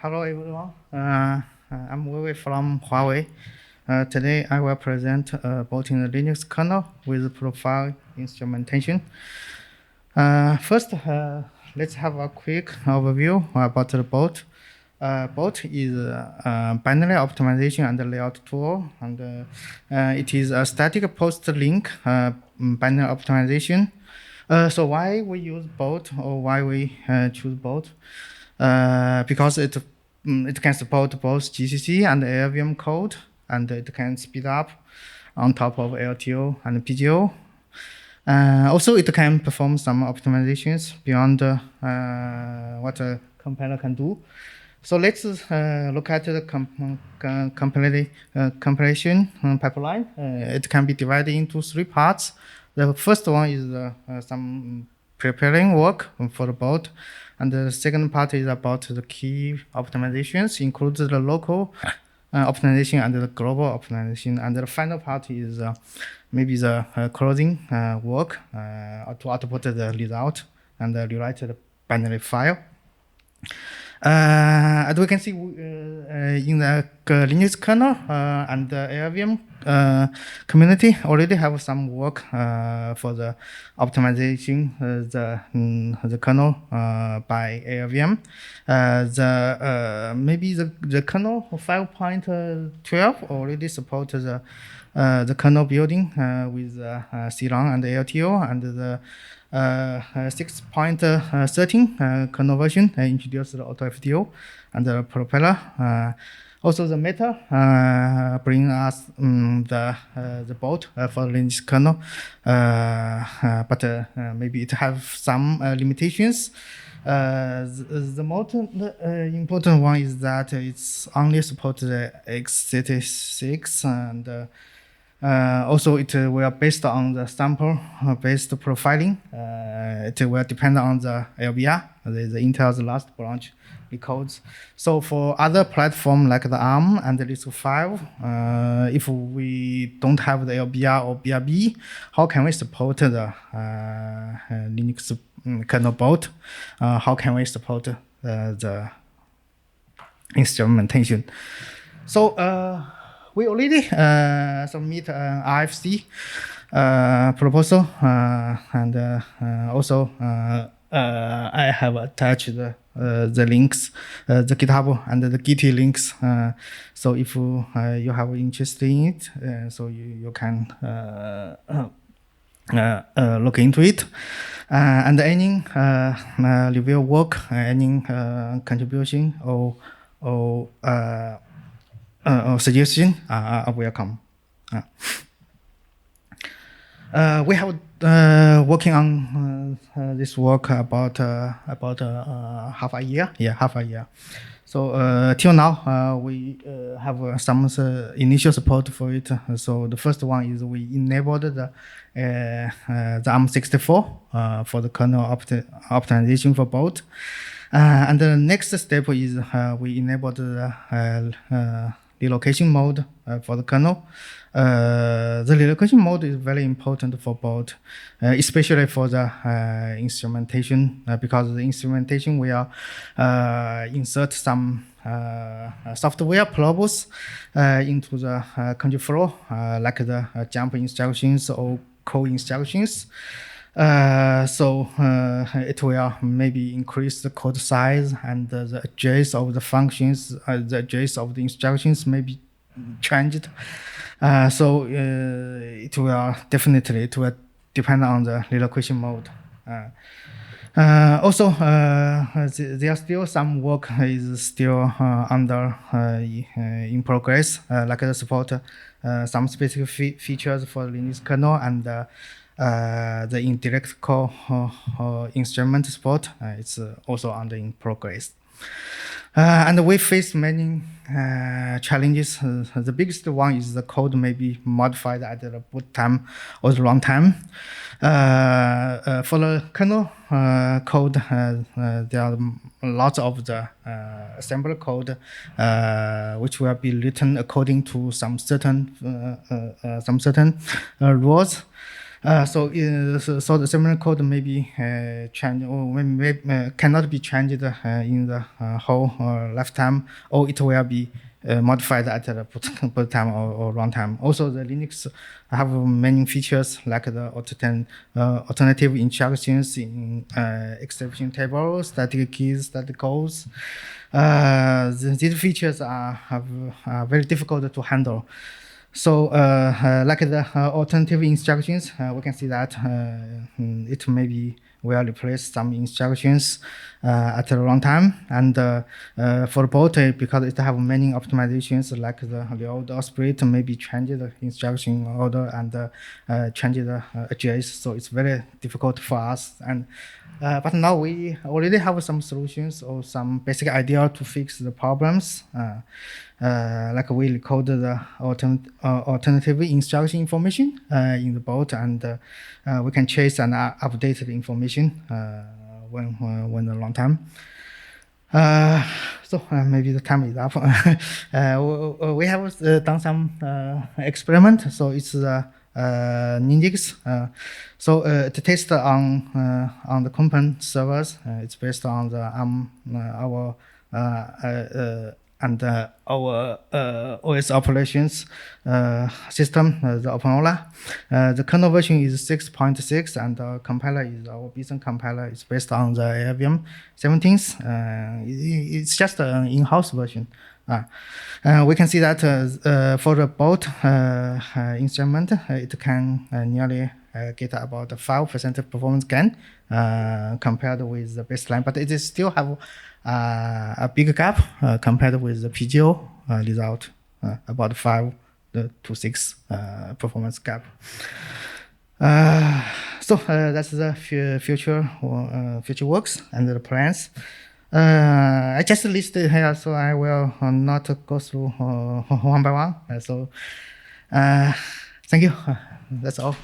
Hello everyone. I'm Wei Wei from Huawei. Today I will present both in the Linux kernel with profile instrumentation. First, let's have a quick overview about the boat. Boat is a binary optimization and layout tool, and it is a static post-link binary optimization. So why we use boat or why we choose boat? Because it can support both GCC and ALVM code, and it can speed up on top of LTO and PGO. Also, it can perform some optimizations beyond what a compiler can do. So let's look at the compilation pipeline. It can be divided into 3 parts. The first one is some preparing work for the boat. And the second part is about the key optimizations, includes the local optimization and the global optimization. And the final part is maybe the closing work to output the result and rewrite the binary file. As we can see in the Linux kernel and the ALVM community already have some work for the optimization the kernel by ALVM. Maybe the kernel 5.12 already supports the kernel building with CLong and LTO, and the 6.13 kernel version introduced the AutoFTO and the propeller. Also, the meta bring us the boat for the Linux kernel, but maybe it have some limitations. The most important one is that it's only supports the x86 and also, it will based on the sample-based profiling. It will depend on the LBR, the Intel's last branch codes. So for other platforms like the ARM and the RISC-V, if we don't have the LBR or BRB, how can we support the Linux kernel boot? How can we support the instrumentation? So we already submit an RFC proposal, and also I have attached the links, the GitHub and the Git links. So if you have interest in it, so you can look into it. And any review work, any contribution or suggestion are welcome. We have working on this work about half a year. Yeah, half a year. So till now, we have some initial support for it. So the first one is we enabled the ARM64 for the kernel optimization for both. And the next step is we enabled the relocation mode for the kernel. The relocation mode is very important for both, especially for the instrumentation, because the instrumentation will insert some software probes into the control flow, like the jump instructions or call instructions. So it will maybe increase the code size, and the address of the functions, the address of the instructions may be changed. So it will definitely depend on the relocation mode. Also, there are still some work is still under in progress, like the support some specific features for Linux kernel and the indirect call instrument support. It's also under in progress. And we face many challenges. The biggest one is the code may be modified at the boot time or the runtime. For the kernel code, there are lots of the assembler code which will be written according to some certain rules. So the similar code may be changed or cannot be changed in the whole lifetime, or it will be modified at the boot time or runtime. Also, the Linux have many features like the alternative instructions in exception tables, static keys, static calls. These features are very difficult to handle. So, like the alternative instructions, we can see that it maybe will replace some instructions at the runtime. And for both, because it have many optimizations like the reload or split, maybe change the instruction order and change the address. So it's very difficult for us. And but now we already have some solutions or some basic idea to fix the problems. Like we recode the alternative instruction information in the boat, and we can chase and update the information when the long time. So maybe the time is up. We have done some experiment. So it's Ninix. To test on the component servers, it's based on the our our OS operations system, the OpenOla. The kernel version is 6.6, and the compiler is our Bison compiler. It's based on the AsiaLLVM 17th. It's just an in-house version. We can see that for the boat instrument, it can nearly get about 5% performance gain compared with the baseline, but it is still have a big gap compared with the PGO result, about 5 to 6 performance gap. So that's the future works and the plans. I just listed here, so I will not go through one by one. Thank you. That's all.